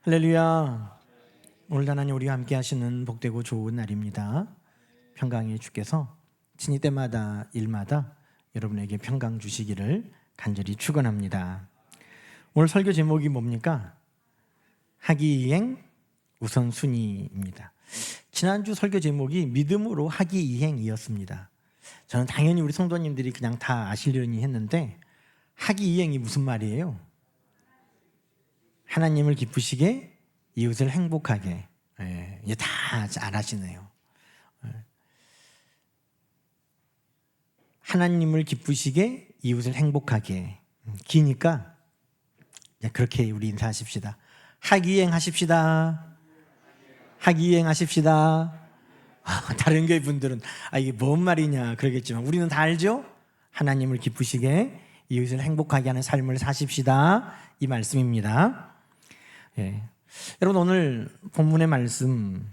할렐루야. 오늘 하나님 우리와 함께 하시는 복되고 좋은 날입니다. 평강의 주께서 친히 때마다 일마다 여러분에게 평강 주시기를 간절히 축원합니다. 오늘 설교 제목이 뭡니까? 하기이행 우선순위입니다. 지난주 설교 제목이 믿음으로 하기이행이었습니다. 저는 당연히 우리 성도님들이 그냥 다 아시려니 했는데 하기이행이 무슨 말이에요? 하나님을 기쁘시게 이웃을 행복하게. 이제 다 잘 아시네요. 하나님을 기쁘시게 이웃을 행복하게. 기니까 그렇게 우리 인사하십시다. 하기이행 하십시다. 하기이행 하십시다. 다른 교회 분들은 이게 뭔 말이냐 그러겠지만 우리는 다 알죠? 하나님을 기쁘시게 이웃을 행복하게 하는 삶을 사십시다, 이 말씀입니다. 여러분, 오늘 본문의 말씀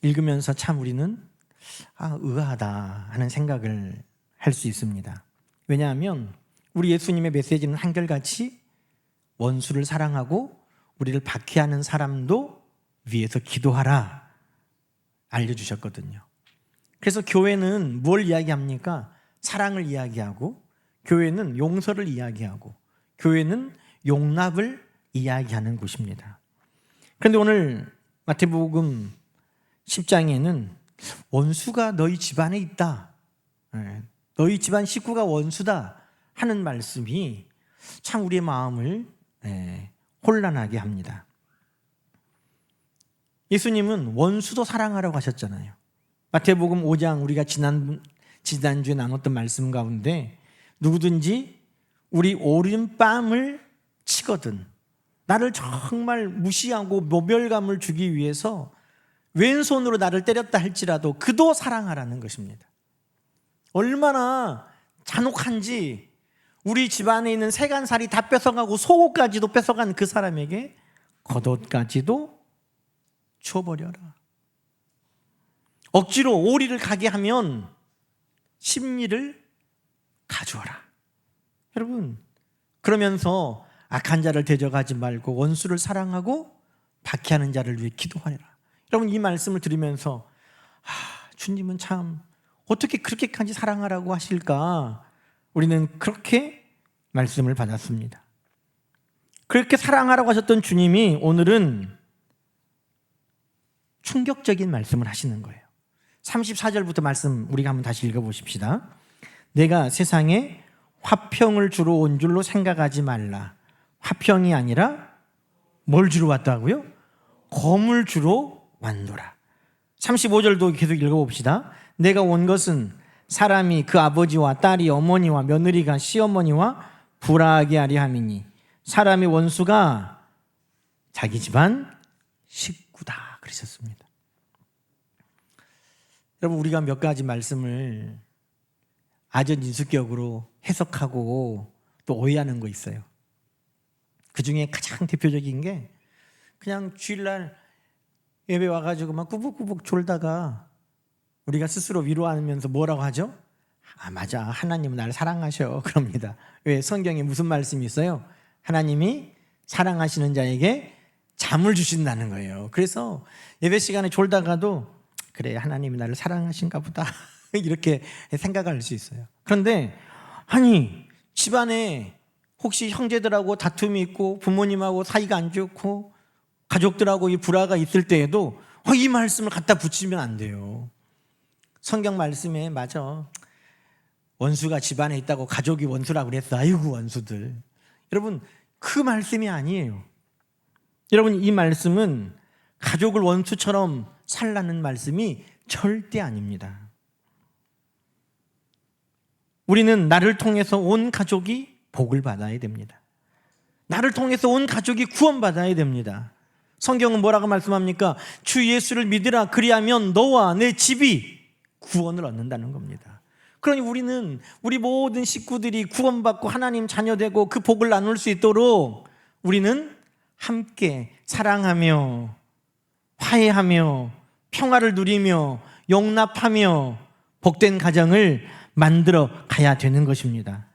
읽으면서 참 우리는 의아하다 하는 생각을 할 수 있습니다. 왜냐하면 우리 예수님의 메시지는 한결같이 원수를 사랑하고 우리를 박해하는 사람도 위해서 기도하라 알려주셨거든요. 그래서 교회는 뭘 이야기합니까? 사랑을 이야기하고, 교회는 용서를 이야기하고, 교회는 용납을 이야기하는 곳입니다. 그런데 오늘 마태복음 10장에는 원수가 너희 집안에 있다, 너희 집안 식구가 원수다 하는 말씀이 참 우리의 마음을 혼란하게 합니다. 예수님은 원수도 사랑하라고 하셨잖아요. 마태복음 5장 우리가 지난주에 나눴던 말씀 가운데 누구든지 우리 오른뺨을 치거든 나를 정말 무시하고 모멸감을 주기 위해서 왼손으로 나를 때렸다 할지라도 그도 사랑하라는 것입니다. 얼마나 잔혹한지 우리 집안에 있는 세간살이 다 뺏어가고 속옷까지도 뺏어간 그 사람에게 겉옷까지도 줘버려라. 억지로 오리를 가게 하면 심리를 가져와라. 여러분, 그러면서 악한 자를 대적하지 말고 원수를 사랑하고 박해하는 자를 위해 기도하라. 여러분, 이 말씀을 들으면서 주님은 참 어떻게 그렇게까지 사랑하라고 하실까? 우리는 그렇게 말씀을 받았습니다. 그렇게 사랑하라고 하셨던 주님이 오늘은 충격적인 말씀을 하시는 거예요. 34절부터 말씀 우리가 한번 다시 읽어보십시다. 내가 세상에 화평을 주러 온 줄로 생각하지 말라. 화평이 아니라 뭘 주러 왔다고요? 검을 주러 왔노라. 35절도 계속 읽어봅시다. 내가 온 것은 사람이 그 아버지와 딸이 어머니와 며느리가 시어머니와 불화하게 하려 함이니 사람의 원수가 자기 집안 식구다 그러셨습니다. 여러분, 우리가 몇 가지 말씀을 아전인수격으로 해석하고 또 오해하는 거 있어요. 그 중에 가장 대표적인 게 그냥 주일날 예배 와가지고 막 꾸벅꾸벅 졸다가 우리가 스스로 위로하면서 뭐라고 하죠? 맞아, 하나님은 나를 사랑하셔 그럽니다. 왜? 성경에 무슨 말씀이 있어요? 하나님이 사랑하시는 자에게 잠을 주신다는 거예요. 그래서 예배 시간에 졸다가도 그래, 하나님이 나를 사랑하신가 보다 이렇게 생각할 수 있어요. 그런데 집안에 혹시 형제들하고 다툼이 있고 부모님하고 사이가 안 좋고 가족들하고 이 불화가 있을 때에도 이 말씀을 갖다 붙이면 안 돼요. 성경 말씀에 맞아, 원수가 집안에 있다고 가족이 원수라고 그랬어. 아이고 원수들. 여러분, 그 말씀이 아니에요. 여러분, 이 말씀은 가족을 원수처럼 살라는 말씀이 절대 아닙니다. 우리는 나를 통해서 온 가족이 복을 받아야 됩니다. 나를 통해서 온 가족이 구원받아야 됩니다. 성경은 뭐라고 말씀합니까? 주 예수를 믿으라, 그리하면 너와 내 집이 구원을 얻는다는 겁니다. 그러니 우리는 우리 모든 식구들이 구원받고 하나님 자녀되고 그 복을 나눌 수 있도록 우리는 함께 사랑하며 화해하며 평화를 누리며 용납하며 복된 가정을 만들어 가야 되는 것입니다.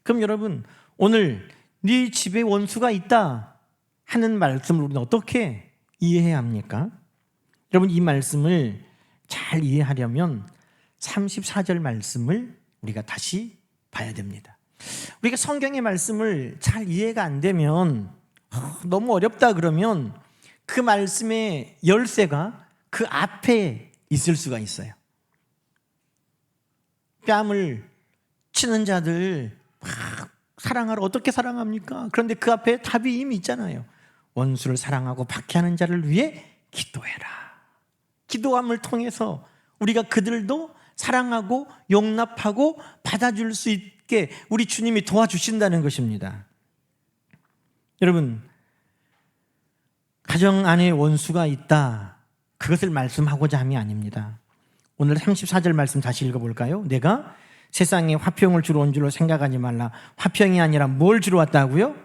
그럼 여러분, 오늘 네 집에 원수가 있다 하는 말씀을 우리는 어떻게 이해해야 합니까? 여러분, 이 말씀을 잘 이해하려면 34절 말씀을 우리가 다시 봐야 됩니다. 우리가 성경의 말씀을 잘 이해가 안 되면 너무 어렵다 그러면 그 말씀의 열쇠가 그 앞에 있을 수가 있어요. 뺨을 치는 자들 막 사랑하러 어떻게 사랑합니까? 그런데 그 앞에 답이 이미 있잖아요. 원수를 사랑하고 박해하는 자를 위해 기도해라. 기도함을 통해서 우리가 그들도 사랑하고 용납하고 받아줄 수 있게 우리 주님이 도와주신다는 것입니다. 여러분, 가정 안에 원수가 있다, 그것을 말씀하고자 함이 아닙니다. 오늘 34절 말씀 다시 읽어볼까요? 내가 세상에 화평을 주러 온 줄로 생각하지 말라. 화평이 아니라 뭘 주러 왔다고요?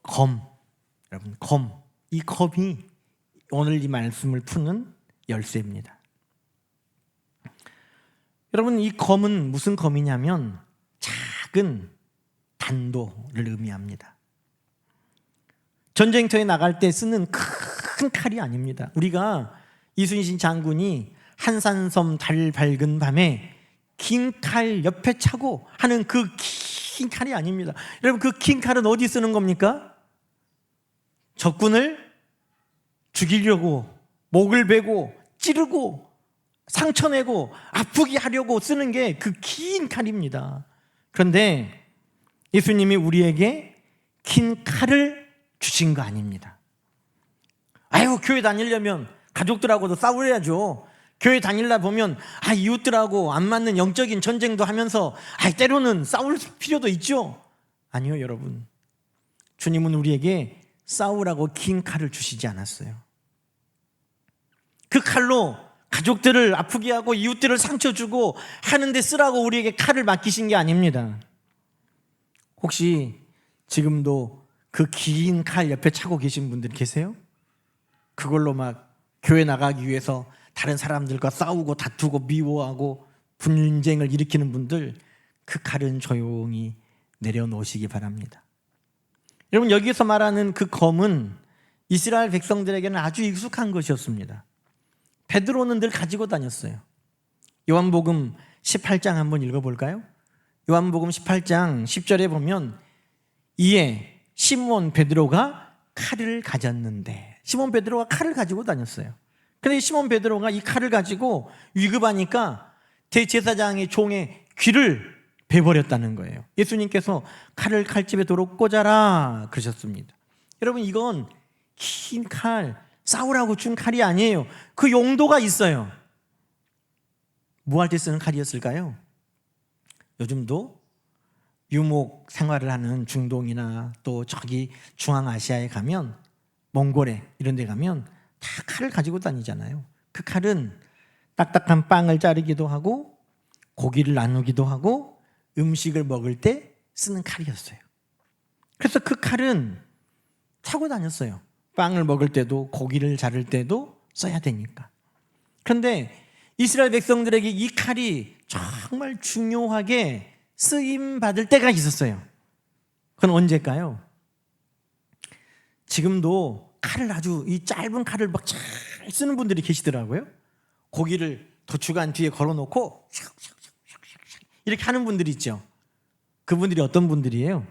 검. 여러분, 검. 이 검이 오늘 이 말씀을 푸는 열쇠입니다. 여러분, 이 검은 무슨 검이냐면 작은 단도를 의미합니다. 전쟁터에 나갈 때 쓰는 큰 칼이 아닙니다. 우리가 이순신 장군이 한산섬 달 밝은 밤에 긴 칼 옆에 차고 하는 그 긴 칼이 아닙니다. 여러분, 그 긴 칼은 어디 쓰는 겁니까? 적군을 죽이려고 목을 베고 찌르고 상처내고 아프게 하려고 쓰는 게 그 긴 칼입니다. 그런데 예수님이 우리에게 긴 칼을 주신 거 아닙니다. 아유, 교회 다니려면 가족들하고도 싸우려야죠. 교회 다닐라 보면 이웃들하고 안 맞는 영적인 전쟁도 하면서 때로는 싸울 필요도 있죠. 아니요, 여러분. 주님은 우리에게 싸우라고 긴 칼을 주시지 않았어요. 그 칼로 가족들을 아프게 하고 이웃들을 상처 주고 하는데 쓰라고 우리에게 칼을 맡기신 게 아닙니다. 혹시 지금도 그 긴 칼 옆에 차고 계신 분들 계세요? 그걸로 막 교회 나가기 위해서 다른 사람들과 싸우고 다투고 미워하고 분쟁을 일으키는 분들, 그 칼은 조용히 내려놓으시기 바랍니다. 여러분, 여기서 말하는 그 검은 이스라엘 백성들에게는 아주 익숙한 것이었습니다. 베드로는 늘 가지고 다녔어요. 요한복음 18장 한번 읽어볼까요? 요한복음 18장 10절에 보면 이에 시몬 베드로가 칼을 가졌는데, 시몬 베드로가 칼을 가지고 다녔어요. 그런데 시몬 베드로가 이 칼을 가지고 위급하니까 대제사장의 종의 귀를 베버렸다는 거예요. 예수님께서 칼을 칼집에 도로 꽂아라 그러셨습니다. 여러분, 이건 긴 칼, 싸우라고 준 칼이 아니에요. 그 용도가 있어요. 뭐 할 때 쓰는 칼이었을까요? 요즘도 유목 생활을 하는 중동이나 또 저기 중앙아시아에 가면, 몽골에 이런 데 가면 다 칼을 가지고 다니잖아요. 그 칼은 딱딱한 빵을 자르기도 하고 고기를 나누기도 하고 음식을 먹을 때 쓰는 칼이었어요. 그래서 그 칼은 차고 다녔어요. 빵을 먹을 때도 고기를 자를 때도 써야 되니까. 그런데 이스라엘 백성들에게 이 칼이 정말 중요하게 쓰임받을 때가 있었어요. 그건 언제일까요? 지금도 칼을 아주 이 짧은 칼을 막 잘 쓰는 분들이 계시더라고요. 고기를 도축한 뒤에 걸어놓고 이렇게 하는 분들이 있죠. 그분들이 어떤 분들이에요?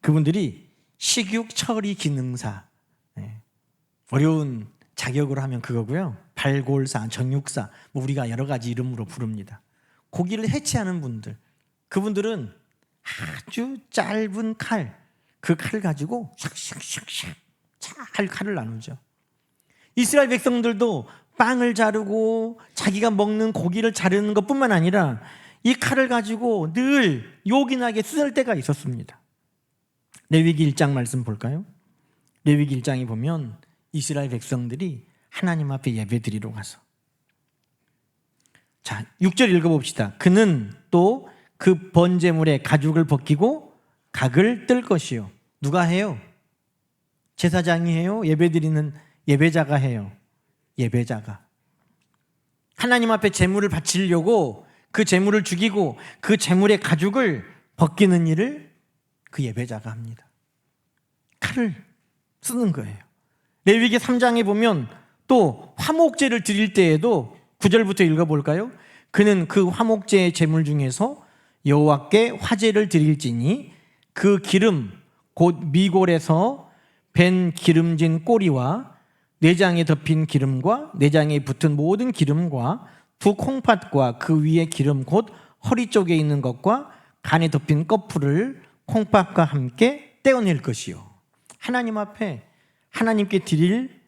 그분들이 식육 처리 기능사, 어려운 자격으로 하면 그거고요. 발골사, 정육사, 우리가 여러 가지 이름으로 부릅니다. 고기를 해체하는 분들, 그분들은 아주 짧은 칼, 그 칼을 가지고 샥샥샥샥 잘 칼을 나누죠. 이스라엘 백성들도 빵을 자르고 자기가 먹는 고기를 자르는 것뿐만 아니라 이 칼을 가지고 늘 요긴하게 쓸 때가 있었습니다. 레위기 1장 말씀 볼까요? 레위기 1장에 보면 이스라엘 백성들이 하나님 앞에 예배드리러 가서, 자, 6절 읽어봅시다. 그는 또 그 번제물의 가죽을 벗기고 각을 뜰 것이요. 누가 해요? 제사장이 해요? 예배드리는 예배자가 해요? 예배자가. 하나님 앞에 제물을 바치려고 그 제물을 죽이고 그 제물의 가죽을 벗기는 일을 그 예배자가 합니다. 칼을 쓰는 거예요. 레위기 3장에 보면 또 화목제를 드릴 때에도 9절부터 읽어볼까요? 그는 그 화목제의 제물 중에서 여호와께 화제를 드릴지니 그 기름 곧 미골에서 벤 기름진 꼬리와 내장에 덮인 기름과 내장에 붙은 모든 기름과 두 콩팥과 그 위에 기름 곧 허리 쪽에 있는 것과 간에 덮인 꺼풀을 콩팥과 함께 떼어낼 것이요. 하나님 앞에 하나님께 드릴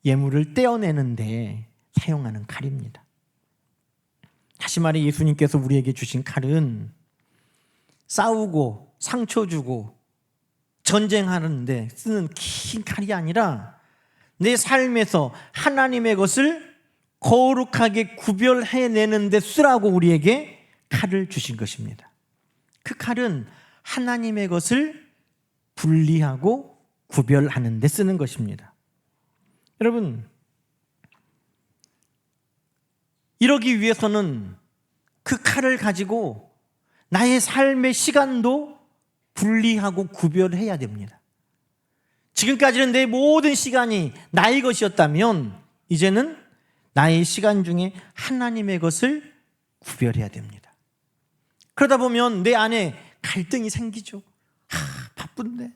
예물을 떼어내는데 사용하는 칼입니다. 다시 말해 예수님께서 우리에게 주신 칼은 싸우고 상처 주고 전쟁하는데 쓰는 긴 칼이 아니라 내 삶에서 하나님의 것을 거룩하게 구별해내는 데 쓰라고 우리에게 칼을 주신 것입니다. 그 칼은 하나님의 것을 분리하고 구별하는 데 쓰는 것입니다. 여러분, 이러기 위해서는 그 칼을 가지고 나의 삶의 시간도 분리하고 구별해야 됩니다. 지금까지는 내 모든 시간이 나의 것이었다면 이제는 나의 시간 중에 하나님의 것을 구별해야 됩니다. 그러다 보면 내 안에 갈등이 생기죠. 바쁜데,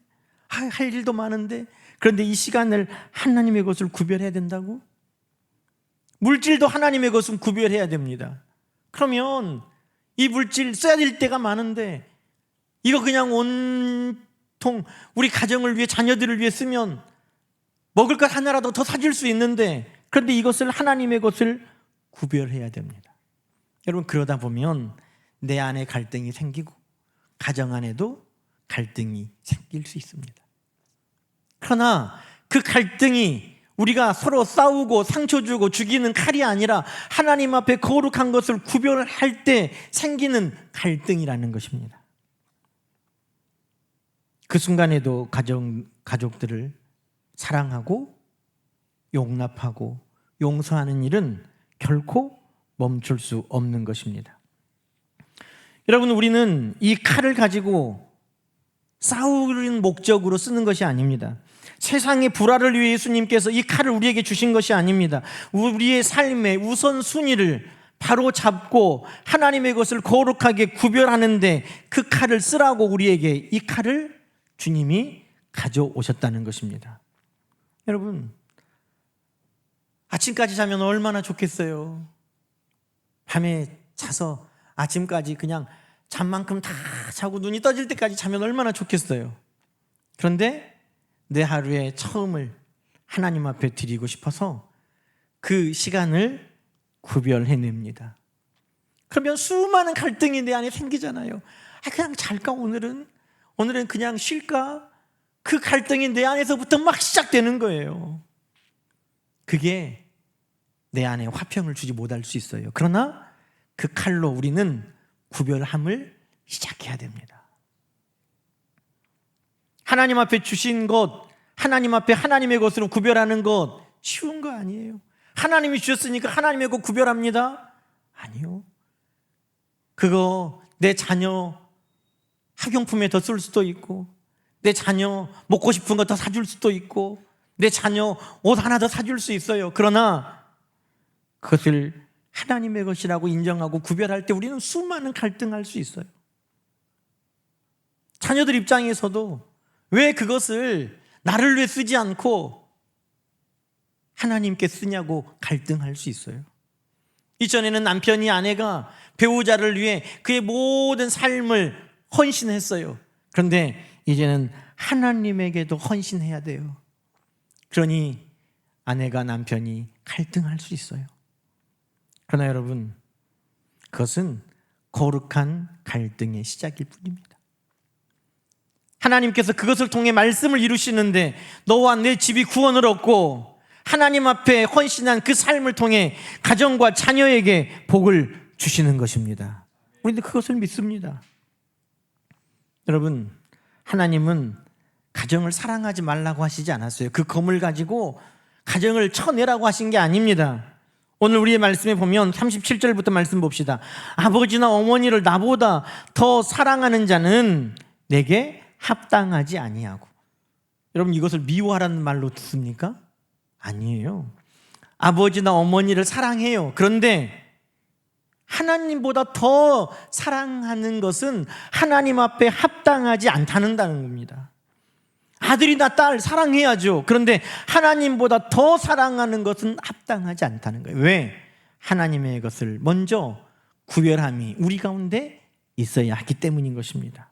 할 일도 많은데, 그런데 이 시간을 하나님의 것을 구별해야 된다고? 물질도 하나님의 것은 구별해야 됩니다. 그러면 이 물질 써야 될 때가 많은데 이거 그냥 온통 우리 가정을 위해 자녀들을 위해 쓰면 먹을 것 하나라도 더 사줄 수 있는데, 그런데 이것을 하나님의 것을 구별해야 됩니다. 여러분, 그러다 보면 내 안에 갈등이 생기고 가정 안에도 갈등이 생길 수 있습니다. 그러나 그 갈등이 우리가 서로 싸우고 상처 주고 죽이는 칼이 아니라 하나님 앞에 거룩한 것을 구별할 때 생기는 갈등이라는 것입니다. 그 순간에도 가족들을 사랑하고 용납하고 용서하는 일은 결코 멈출 수 없는 것입니다. 여러분, 우리는 이 칼을 가지고 싸우는 목적으로 쓰는 것이 아닙니다. 세상의 불화를 위해 예수님께서 이 칼을 우리에게 주신 것이 아닙니다. 우리의 삶의 우선순위를 바로 잡고 하나님의 것을 거룩하게 구별하는데 그 칼을 쓰라고 우리에게 이 칼을 주님이 가져오셨다는 것입니다. 여러분, 아침까지 자면 얼마나 좋겠어요. 밤에 자서 아침까지 그냥 잠만큼 다 자고 눈이 떠질 때까지 자면 얼마나 좋겠어요. 그런데 내 하루의 처음을 하나님 앞에 드리고 싶어서 그 시간을 구별해냅니다. 그러면 수많은 갈등이 내 안에 생기잖아요. 그냥 잘까 오늘은 그냥 쉴까? 그 갈등이 내 안에서부터 막 시작되는 거예요. 그게 내 안에 화평을 주지 못할 수 있어요. 그러나 그 칼로 우리는 구별함을 시작해야 됩니다. 하나님 앞에 주신 것, 하나님 앞에 하나님의 것으로 구별하는 것 쉬운 거 아니에요. 하나님이 주셨으니까 하나님의 것 구별합니다? 아니요. 그거 내 자녀 학용품에 더 쓸 수도 있고, 내 자녀 먹고 싶은 거 더 사줄 수도 있고, 내 자녀 옷 하나 더 사줄 수 있어요. 그러나 그것을 하나님의 것이라고 인정하고 구별할 때 우리는 수많은 갈등할 수 있어요. 자녀들 입장에서도 왜 그것을 나를 위해 쓰지 않고 하나님께 쓰냐고 갈등할 수 있어요. 이전에는 남편이 아내가 배우자를 위해 그의 모든 삶을 헌신했어요. 그런데 이제는 하나님에게도 헌신해야 돼요. 그러니 아내가 남편이 갈등할 수 있어요. 그러나 여러분, 그것은 거룩한 갈등의 시작일 뿐입니다. 하나님께서 그것을 통해 말씀을 이루시는데 너와 내 집이 구원을 얻고 하나님 앞에 헌신한 그 삶을 통해 가정과 자녀에게 복을 주시는 것입니다. 우리는 그것을 믿습니다. 여러분, 하나님은 가정을 사랑하지 말라고 하시지 않았어요. 그 검을 가지고 가정을 쳐내라고 하신 게 아닙니다. 오늘 우리의 말씀에 보면 37절부터 말씀 봅시다. 아버지나 어머니를 나보다 더 사랑하는 자는 내게 합당하지 아니하고. 여러분, 이것을 미워하라는 말로 듣습니까? 아니에요. 아버지나 어머니를 사랑해요. 그런데 하나님보다 더 사랑하는 것은 하나님 앞에 합당하지 않다는 겁니다. 아들이나 딸 사랑해야죠. 그런데 하나님보다 더 사랑하는 것은 합당하지 않다는 거예요. 왜? 하나님의 것을 먼저 구별함이 우리 가운데 있어야 하기 때문인 것입니다.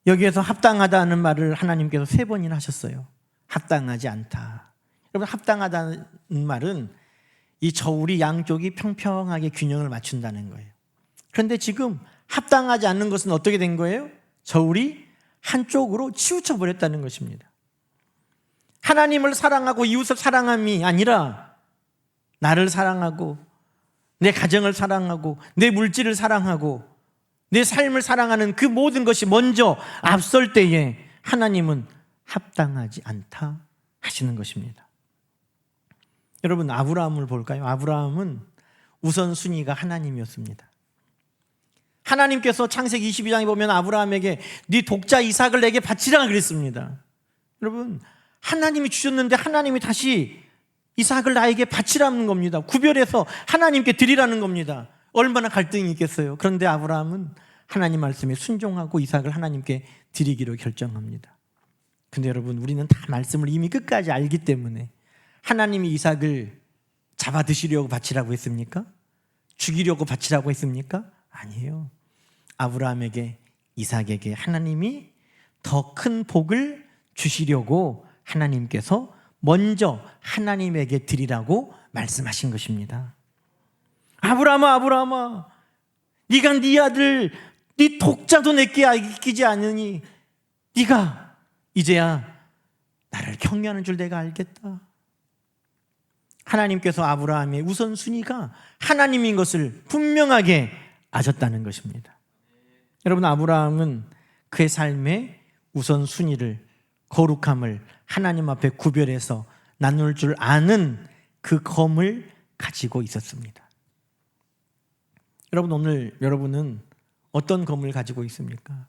여기에서 합당하다는 말을 하나님께서 3번이나 하셨어요. 합당하지 않다. 여러분, 합당하다는 말은 이 저울이 양쪽이 평평하게 균형을 맞춘다는 거예요. 그런데 지금 합당하지 않는 것은 어떻게 된 거예요? 저울이 한쪽으로 치우쳐 버렸다는 것입니다. 하나님을 사랑하고 이웃을 사랑함이 아니라 나를 사랑하고 내 가정을 사랑하고 내 물질을 사랑하고 내 삶을 사랑하는 그 모든 것이 먼저 앞설 때에 하나님은 합당하지 않다 하시는 것입니다. 여러분, 아브라함을 볼까요? 아브라함은 우선순위가 하나님이었습니다. 하나님께서 창세기 22장에 보면 아브라함에게 네 독자 이삭을 내게 바치라 그랬습니다. 여러분, 하나님이 주셨는데 하나님이 다시 이삭을 나에게 바치라는 겁니다. 구별해서 하나님께 드리라는 겁니다. 얼마나 갈등이 있겠어요. 그런데 아브라함은 하나님 말씀에 순종하고 이삭을 하나님께 드리기로 결정합니다. 근데 여러분, 우리는 다 말씀을 이미 끝까지 알기 때문에 하나님이 이삭을 잡아 드시려고 바치라고 했습니까? 죽이려고 바치라고 했습니까? 아니에요. 아브라함에게, 이삭에게 하나님이 더 큰 복을 주시려고 하나님께서 먼저 하나님에게 드리라고 말씀하신 것입니다. 아브라함아, 아브라함아, 네가 네 아들, 네 독자도 내게 아끼지 않으니 네가 이제야 나를 경외하는 줄 내가 알겠다. 하나님께서 아브라함의 우선순위가 하나님인 것을 분명하게 아셨다는 것입니다. 여러분, 아브라함은 그의 삶의 우선순위를, 거룩함을 하나님 앞에 구별해서 나눌 줄 아는 그 검을 가지고 있었습니다. 여러분, 오늘 여러분은 어떤 검을 가지고 있습니까?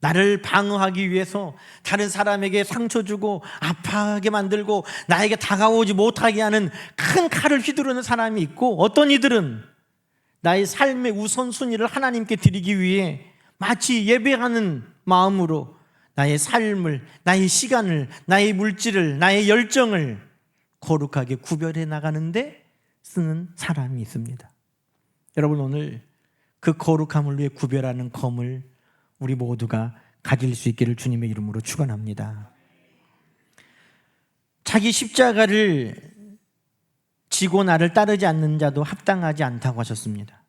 나를 방어하기 위해서 다른 사람에게 상처 주고 아파하게 만들고 나에게 다가오지 못하게 하는 큰 칼을 휘두르는 사람이 있고, 어떤 이들은 나의 삶의 우선순위를 하나님께 드리기 위해 마치 예배하는 마음으로 나의 삶을, 나의 시간을, 나의 물질을, 나의 열정을 거룩하게 구별해 나가는데 쓰는 사람이 있습니다. 여러분, 오늘 그 거룩함을 위해 구별하는 검을 우리 모두가 가질 수 있기를 주님의 이름으로 축원합니다. 자기 십자가를 지고 나를 따르지 않는 자도 합당하지 않다고 하셨습니다.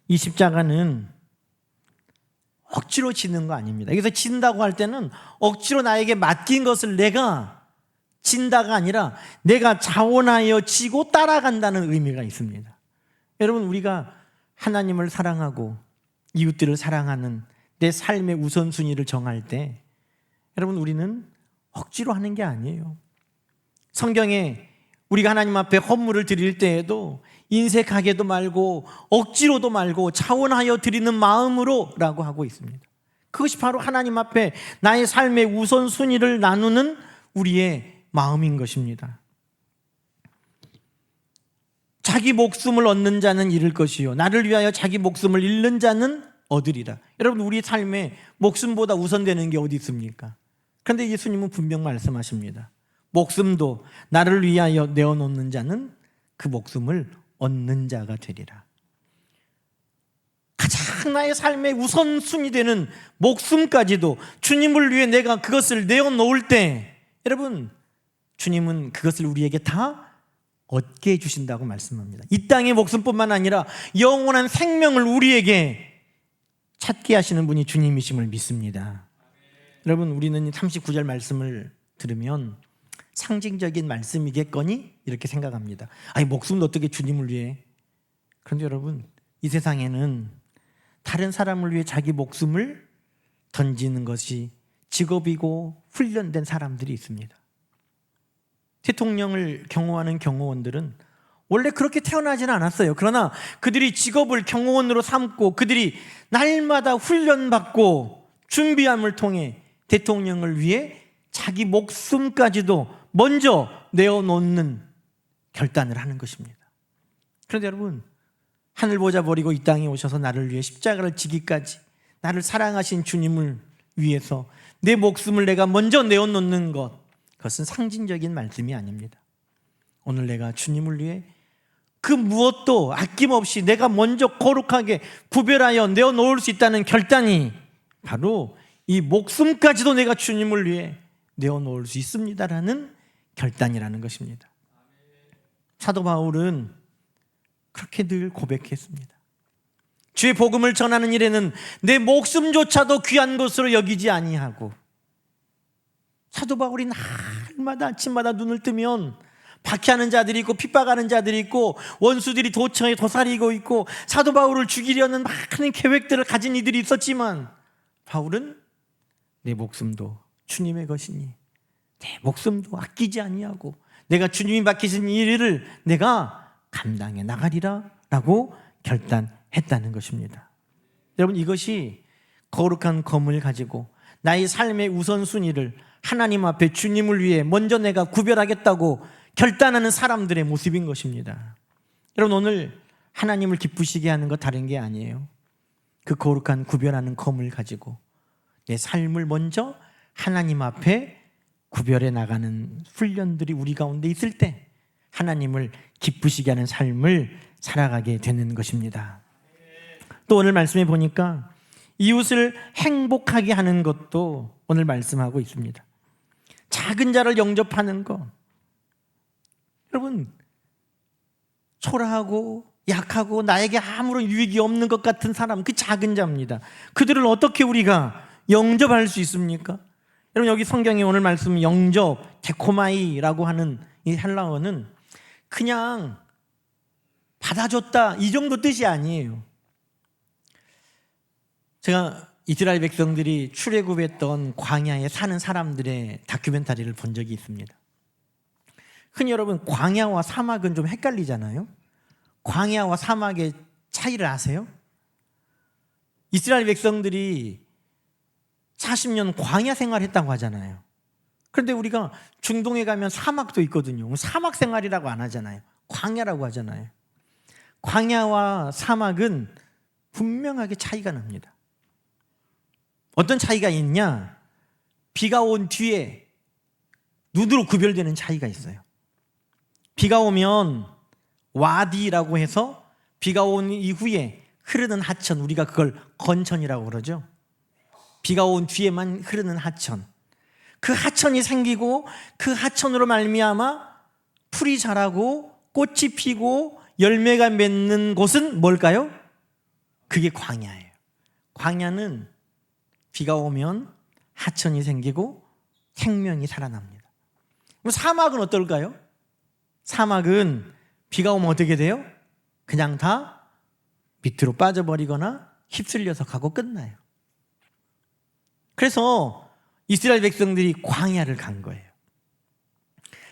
이 십자가는 억지로 지는 거 아닙니다. 여기서 진다고 할 때는 억지로 나에게 맡긴 것을 내가 진다가 아니라 내가 자원하여 지고 따라간다는 의미가 있습니다. 여러분, 우리가 하나님을 사랑하고 이웃들을 사랑하는 내 삶의 우선순위를 정할 때, 여러분, 우리는 억지로 하는 게 아니에요. 성경에 우리가 하나님 앞에 헌물을 드릴 때에도 인색하게도 말고 억지로도 말고 자원하여 드리는 마음으로 라고 하고 있습니다. 그것이 바로 하나님 앞에 나의 삶의 우선순위를 나누는 우리의 마음인 것입니다. 자기 목숨을 얻는 자는 잃을 것이요 나를 위하여 자기 목숨을 잃는 자는 얻으리라. 여러분, 우리 삶에 목숨보다 우선되는 게 어디 있습니까? 그런데 예수님은 분명 말씀하십니다. 목숨도 나를 위하여 내어놓는 자는 그 목숨을 얻는 자가 되리라. 가장 나의 삶의 우선순위 되는 목숨까지도 주님을 위해 내가 그것을 내어놓을 때, 여러분, 주님은 그것을 우리에게 다 얻게 해주신다고 말씀합니다. 이 땅의 목숨뿐만 아니라 영원한 생명을 우리에게 찾게 하시는 분이 주님이심을 믿습니다. 여러분, 우리는 39절 말씀을 들으면 상징적인 말씀이겠거니 이렇게 생각합니다. 아니, 목숨도 어떻게 주님을 위해? 그런데 여러분, 이 세상에는 다른 사람을 위해 자기 목숨을 던지는 것이 직업이고 훈련된 사람들이 있습니다. 대통령을 경호하는 경호원들은 원래 그렇게 태어나지는 않았어요. 그러나 그들이 직업을 경호원으로 삼고 그들이 날마다 훈련받고 준비함을 통해 대통령을 위해 자기 목숨까지도 먼저 내어놓는 결단을 하는 것입니다. 그런데 여러분, 하늘 보자 버리고 이 땅에 오셔서 나를 위해 십자가를 지기까지 나를 사랑하신 주님을 위해서 내 목숨을 내가 먼저 내어놓는 것, 그것은 상징적인 말씀이 아닙니다. 오늘 내가 주님을 위해 그 무엇도 아낌없이 내가 먼저 거룩하게 구별하여 내어놓을 수 있다는 결단이 바로 이 목숨까지도 내가 주님을 위해 내어놓을 수 있습니다라는 결단이라는 것입니다. 사도 바울은 그렇게 늘 고백했습니다. 주의 복음을 전하는 일에는 내 목숨조차도 귀한 것으로 여기지 아니하고, 사도 바울이 날마다 아침마다 눈을 뜨면 박해하는 자들이 있고 핍박하는 자들이 있고 원수들이 도처에 도사리고 있고 사도 바울을 죽이려는 많은 계획들을 가진 이들이 있었지만, 바울은 내 목숨도 주님의 것이니 내 목숨도 아끼지 아니하고 내가 주님이 맡기신 이 일을 내가 감당해 나가리라 라고 결단했다는 것입니다. 여러분, 이것이 거룩한 검을 가지고 나의 삶의 우선순위를 하나님 앞에 주님을 위해 먼저 내가 구별하겠다고 결단하는 사람들의 모습인 것입니다. 여러분, 오늘 하나님을 기쁘시게 하는 것 다른 게 아니에요. 그 거룩한 구별하는 검을 가지고 내 삶을 먼저 하나님 앞에 구별해 나가는 훈련들이 우리 가운데 있을 때 하나님을 기쁘시게 하는 삶을 살아가게 되는 것입니다. 또 오늘 말씀해 보니까 이웃을 행복하게 하는 것도 오늘 말씀하고 있습니다. 작은 자를 영접하는 것. 여러분, 초라하고 약하고 나에게 아무런 유익이 없는 것 같은 사람, 그 작은 자입니다. 그들을 어떻게 우리가 영접할 수 있습니까? 여러분, 여기 성경에 오늘 말씀 영접, 데코마이라고 하는 이 헬라어는 그냥 받아줬다 이 정도 뜻이 아니에요. 제가 이스라엘 백성들이 출애굽했던 광야에 사는 사람들의 다큐멘터리를 본 적이 있습니다. 흔히 여러분, 광야와 사막은 좀 헷갈리잖아요. 광야와 사막의 차이를 아세요? 이스라엘 백성들이 40년 광야 생활했다고 하잖아요. 그런데 우리가 중동에 가면 사막도 있거든요. 사막 생활이라고 안 하잖아요. 광야라고 하잖아요. 광야와 사막은 분명하게 차이가 납니다. 어떤 차이가 있냐? 비가 온 뒤에 눈으로 구별되는 차이가 있어요. 비가 오면 와디라고 해서 비가 온 이후에 흐르는 하천, 우리가 그걸 건천이라고 그러죠. 비가 온 뒤에만 흐르는 하천, 그 하천이 생기고 그 하천으로 말미암아 풀이 자라고 꽃이 피고 열매가 맺는 곳은 뭘까요? 그게 광야예요. 광야는 비가 오면 하천이 생기고 생명이 살아납니다. 그럼 사막은 어떨까요? 사막은 비가 오면 어떻게 돼요? 그냥 다 밑으로 빠져버리거나 휩쓸려서 가고 끝나요. 그래서 이스라엘 백성들이 광야를 간 거예요.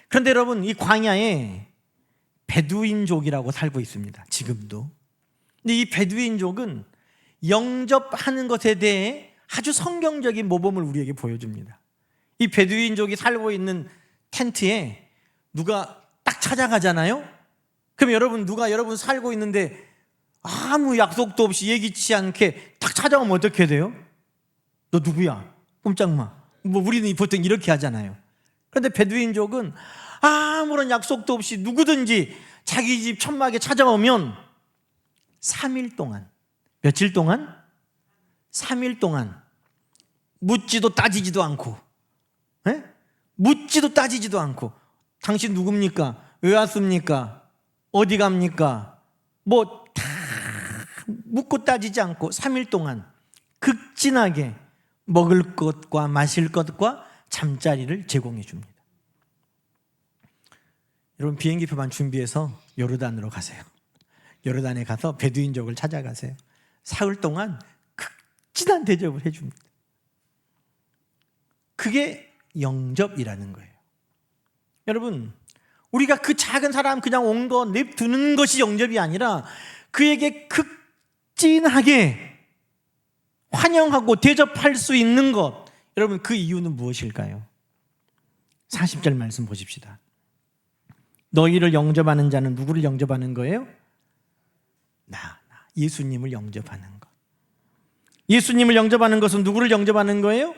그런데 여러분, 이 광야에 베두인족이라고 살고 있습니다. 지금도. 근데 이 베두인족은 영접하는 것에 대해 아주 성경적인 모범을 우리에게 보여줍니다. 이 베두인족이 살고 있는 텐트에 누가 딱 찾아가잖아요. 그럼 여러분, 누가 여러분 살고 있는데 아무 약속도 없이 예기치 않게 딱 찾아오면 어떻게 돼요? 너 누구야? 꼼짝마. 우리는 보통 이렇게 하잖아요. 그런데 베두인족은 아무런 약속도 없이 누구든지 자기 집 천막에 찾아오면 3일 동안, 며칠 동안? 3일 동안 묻지도 따지지도 않고, 묻지도 따지지도 않고, 당신 누굽니까? 왜 왔습니까? 어디 갑니까? 뭐 다 묻고 따지지 않고 3일 동안 극진하게 먹을 것과 마실 것과 잠자리를 제공해 줍니다. 여러분, 비행기표만 준비해서 요르단으로 가세요. 요르단에 가서 베두인족을 찾아가세요. 사흘 동안 극진한 대접을 해줍니다. 그게 영접이라는 거예요. 여러분, 우리가 그 작은 사람 그냥 온 거 냅두는 것이 영접이 아니라 그에게 극진하게 환영하고 대접할 수 있는 것. 여러분, 그 이유는 무엇일까요? 40절 말씀 보십시다. 너희를 영접하는 자는 누구를 영접하는 거예요? 예수님을 영접하는 것. 예수님을 영접하는 것은 누구를 영접하는 거예요?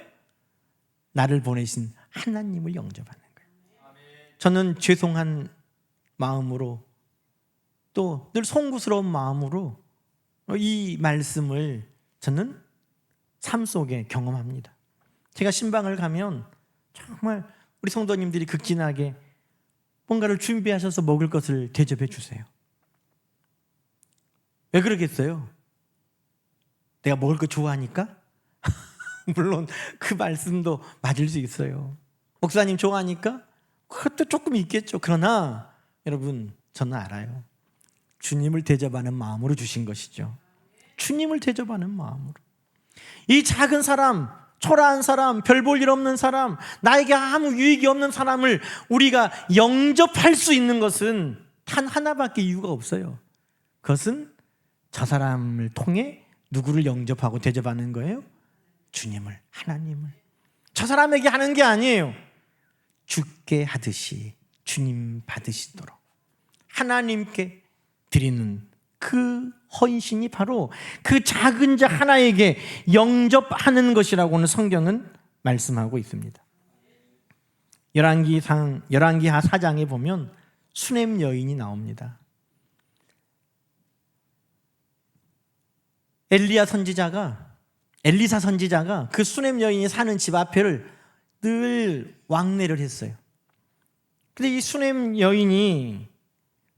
나를 보내신 하나님을 영접하는 거예요. 저는 죄송한 마음으로 또 늘 송구스러운 마음으로 이 말씀을 저는 삶 속에 경험합니다. 제가 신방을 가면 정말 우리 성도님들이 극진하게 뭔가를 준비하셔서 먹을 것을 대접해 주세요. 왜 그러겠어요? 내가 먹을 거 좋아하니까? 물론 그 말씀도 맞을 수 있어요. 목사님 좋아하니까? 그것도 조금 있겠죠. 그러나 여러분, 저는 알아요. 주님을 대접하는 마음으로 주신 것이죠. 주님을 대접하는 마음으로. 이 작은 사람, 초라한 사람, 별 볼 일 없는 사람, 나에게 아무 유익이 없는 사람을 우리가 영접할 수 있는 것은 단 하나밖에 이유가 없어요. 그것은 저 사람을 통해 누구를 영접하고 대접하는 거예요? 주님을, 하나님을. 저 사람에게 하는 게 아니에요. 주께 하듯이 주님 받으시도록 하나님께 드리는 그 헌신이 바로 그 작은 자 하나에게 영접하는 것이라고는 성경은 말씀하고 있습니다. 열왕기하 4장에 보면 수넴 여인이 나옵니다. 엘리사 선지자가 그 수넴 여인이 사는 집 앞에를 늘 왕래를 했어요. 근데 이 수넴 여인이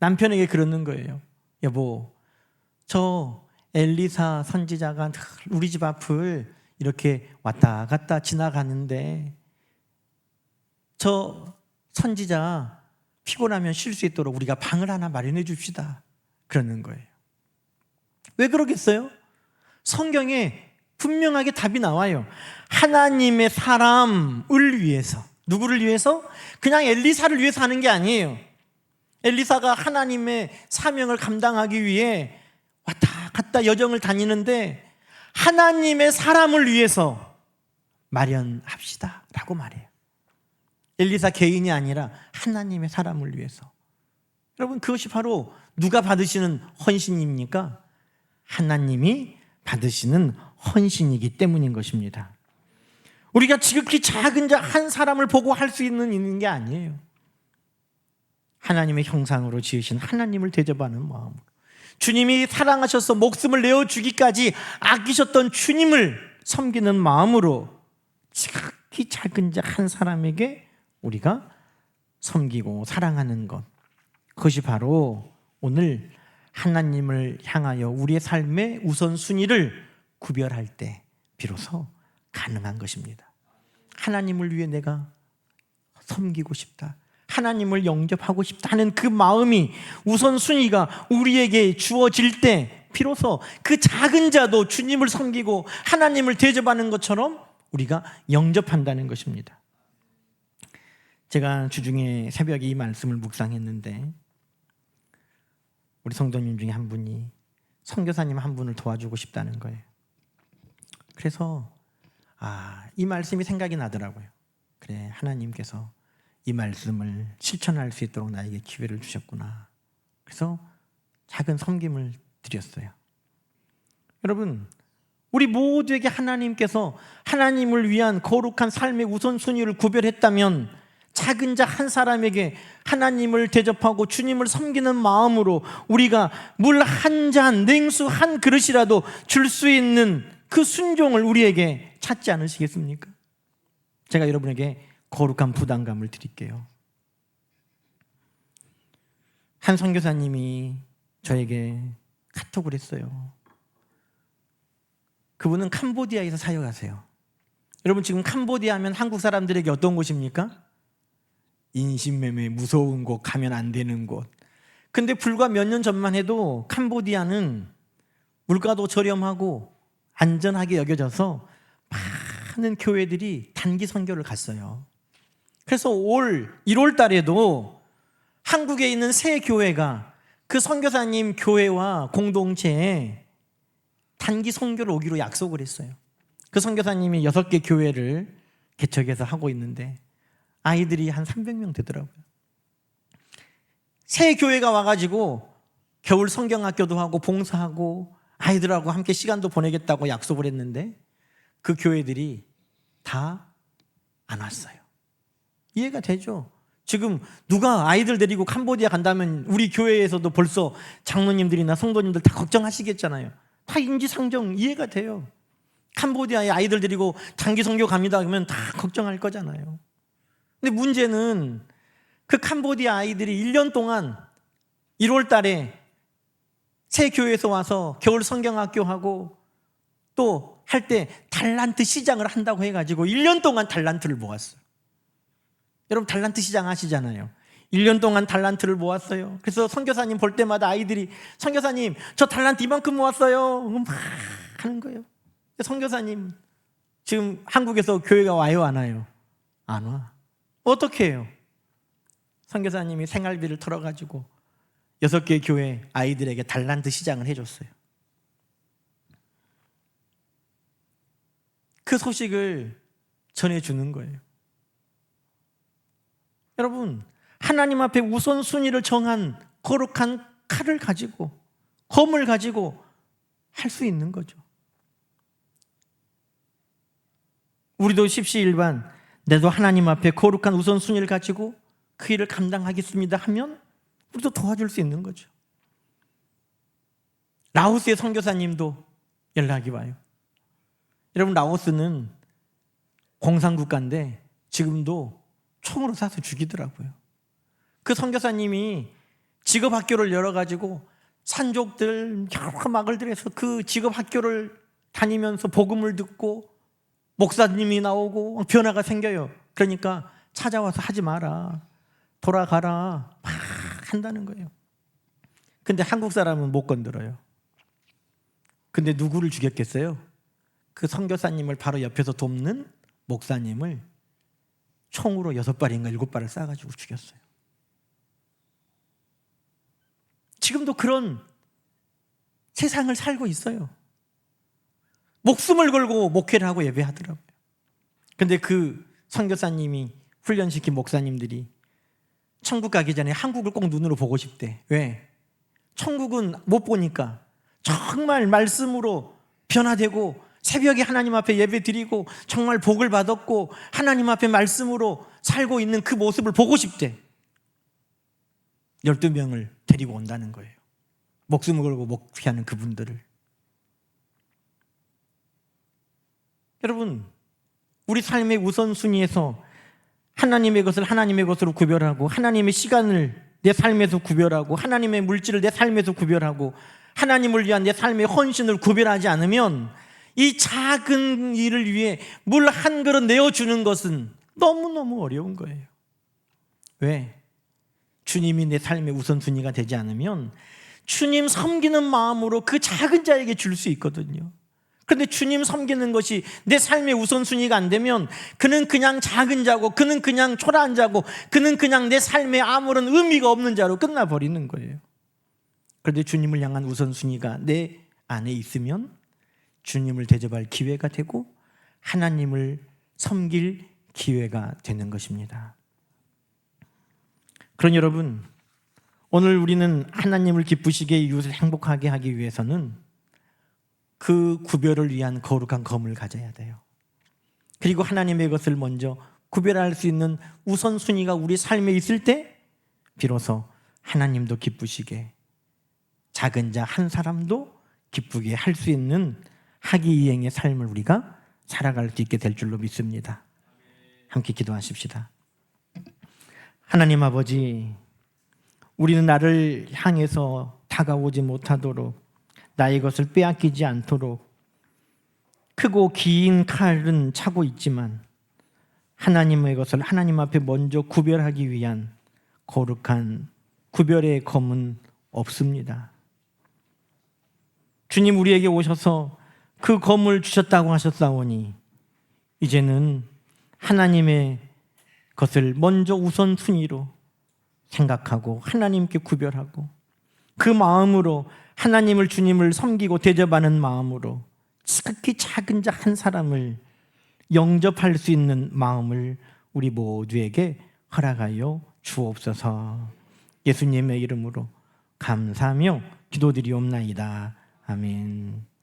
남편에게 그러는 거예요. 여보, 저 엘리사 선지자가 늘 우리 집 앞을 이렇게 왔다 갔다 지나가는데 저 선지자 피곤하면 쉴 수 있도록 우리가 방을 하나 마련해 줍시다. 그러는 거예요. 왜 그러겠어요? 성경에 분명하게 답이 나와요. 하나님의 사람을 위해서. 누구를 위해서? 그냥 엘리사를 위해서 하는 게 아니에요. 엘리사가 하나님의 사명을 감당하기 위해 왔다 갔다 여정을 다니는데 하나님의 사람을 위해서 마련합시다 라고 말해요. 엘리사 개인이 아니라 하나님의 사람을 위해서. 여러분, 그것이 바로 누가 받으시는 헌신입니까? 하나님이 받으시는 헌신이기 때문인 것입니다. 우리가 지극히 작은 자 한 사람을 보고 할 수 있는 게 아니에요. 하나님의 형상으로 지으신 하나님을 대접하는 마음으로, 주님이 사랑하셔서 목숨을 내어주기까지 아끼셨던 주님을 섬기는 마음으로 지극히 작은 자 한 사람에게 우리가 섬기고 사랑하는 것, 그것이 바로 오늘 하나님을 향하여 우리의 삶의 우선순위를 구별할 때 비로소 가능한 것입니다. 하나님을 위해 내가 섬기고 싶다, 하나님을 영접하고 싶다 하는 그 마음이 우선순위가 우리에게 주어질 때 비로소 그 작은 자도 주님을 섬기고 하나님을 대접하는 것처럼 우리가 영접한다는 것입니다. 제가 주중에 새벽에 이 말씀을 묵상했는데 우리 성도님 중에 한 분이 선교사님 한 분을 도와주고 싶다는 거예요. 그래서 이 말씀이 생각이 나더라고요. 그래, 하나님께서 이 말씀을 실천할 수 있도록 나에게 기회를 주셨구나. 그래서 작은 섬김을 드렸어요. 여러분, 우리 모두에게 하나님께서 하나님을 위한 거룩한 삶의 우선순위를 구별했다면 작은 자 한 사람에게 하나님을 대접하고 주님을 섬기는 마음으로 우리가 물 한 잔, 냉수 한 그릇이라도 줄 수 있는 그 순종을 우리에게 찾지 않으시겠습니까? 제가 여러분에게 거룩한 부담감을 드릴게요. 한 선교사님이 저에게 카톡을 했어요. 그분은 캄보디아에서 사역하세요. 여러분, 지금 캄보디아 하면 한국 사람들에게 어떤 곳입니까? 인신매매 무서운 곳, 가면 안 되는 곳. 근데 불과 몇 년 전만 해도 캄보디아는 물가도 저렴하고 안전하게 여겨져서 많은 교회들이 단기 선교를 갔어요. 그래서 올 1월 달에도 한국에 있는 새 교회가 그 선교사님 교회와 공동체에 단기 선교를 오기로 약속을 했어요. 그 선교사님이 6개 교회를 개척해서 하고 있는데 아이들이 한 300명 되더라고요. 새 교회가 와가지고 겨울 성경학교도 하고 봉사하고 아이들하고 함께 시간도 보내겠다고 약속을 했는데 그 교회들이 다 안 왔어요. 이해가 되죠? 지금 누가 아이들 데리고 캄보디아 간다면 우리 교회에서도 벌써 장로님들이나 성도님들 다 걱정하시겠잖아요. 다 인지상정 이해가 돼요. 캄보디아에 아이들 데리고 장기 선교 갑니다 그러면 다 걱정할 거잖아요. 근데 문제는 그 캄보디아 아이들이 1년 동안 1월 달에 새 교회에서 와서 겨울 성경학교 하고 또 할 때 달란트 시장을 한다고 해가지고 1년 동안 달란트를 모았어요. 여러분 달란트 시장 아시잖아요. 1년 동안 달란트를 모았어요. 그래서 선교사님 볼 때마다 아이들이 선교사님 저 달란트 이만큼 모았어요 막 하는 거예요. 선교사님 지금 한국에서 교회가 와요 안 와요? 안 와. 어떻게 해요? 선교사님이 생활비를 털어가지고 6개 교회 아이들에게 달란트 시장을 해줬어요. 그 소식을 전해주는 거예요. 여러분 하나님 앞에 우선순위를 정한 거룩한 칼을 가지고 검을 가지고 할 수 있는 거죠. 우리도 십시일반 내도 하나님 앞에 거룩한 우선순위를 가지고 그 일을 감당하겠습니다 하면 우리도 도와줄 수 있는 거죠. 라오스의 선교사님도 연락이 와요. 여러분 라오스는 공산국가인데 지금도 총으로 쏴서 죽이더라고요. 그 선교사님이 직업학교를 열어가지고 산족들 여러 마을들에서 그 직업학교를 다니면서 복음을 듣고 목사님이 나오고 변화가 생겨요. 그러니까 찾아와서 하지 마라, 돌아가라 막 한다는 거예요. 근데 한국 사람은 못 건드려요. 근데 누구를 죽였겠어요? 그 선교사님을 바로 옆에서 돕는 목사님을 총으로 6발인가 7발을 쏴가지고 죽였어요. 지금도 그런 세상을 살고 있어요. 목숨을 걸고 목회를 하고 예배하더라고요. 근데 그 선교사님이 훈련시킨 목사님들이 천국 가기 전에 한국을 꼭 눈으로 보고 싶대. 왜? 천국은 못 보니까 정말 말씀으로 변화되고 새벽에 하나님 앞에 예배 드리고 정말 복을 받았고 하나님 앞에 말씀으로 살고 있는 그 모습을 보고 싶대. 12명을 데리고 온다는 거예요. 목숨을 걸고 목회하는 그분들을. 여러분 우리 삶의 우선순위에서 하나님의 것을 하나님의 것으로 구별하고 하나님의 시간을 내 삶에서 구별하고 하나님의 물질을 내 삶에서 구별하고 하나님을 위한 내 삶의 헌신을 구별하지 않으면 이 작은 일을 위해 물 한 그릇 내어주는 것은 너무너무 어려운 거예요. 왜? 주님이 내 삶의 우선순위가 되지 않으면 주님 섬기는 마음으로 그 작은 자에게 줄 수 있거든요. 그런데 주님 섬기는 것이 내 삶의 우선순위가 안 되면 그는 그냥 작은 자고 그는 그냥 초라한 자고 그는 그냥 내 삶에 아무런 의미가 없는 자로 끝나버리는 거예요. 그런데 주님을 향한 우선순위가 내 안에 있으면 주님을 대접할 기회가 되고 하나님을 섬길 기회가 되는 것입니다. 그러니 여러분 오늘 우리는 하나님을 기쁘시게 이웃을 행복하게 하기 위해서는 그 구별을 위한 거룩한 검을 가져야 돼요. 그리고 하나님의 것을 먼저 구별할 수 있는 우선순위가 우리 삶에 있을 때 비로소 하나님도 기쁘시게 작은 자 한 사람도 기쁘게 할 수 있는 하기이행의 삶을 우리가 살아갈 수 있게 될 줄로 믿습니다. 함께 기도하십시다. 하나님 아버지, 우리는 나를 향해서 다가오지 못하도록 나의 것을 빼앗기지 않도록 크고 긴 칼은 차고 있지만 하나님의 것을 하나님 앞에 먼저 구별하기 위한 거룩한 구별의 검은 없습니다. 주님 우리에게 오셔서 그 검을 주셨다고 하셨사오니 이제는 하나님의 것을 먼저 우선순위로 생각하고 하나님께 구별하고 그 마음으로 하나님을 주님을 섬기고 대접하는 마음으로 지극히 작은 자 한 사람을 영접할 수 있는 마음을 우리 모두에게 허락하여 주옵소서. 예수님의 이름으로 감사하며 기도드리옵나이다. 아멘.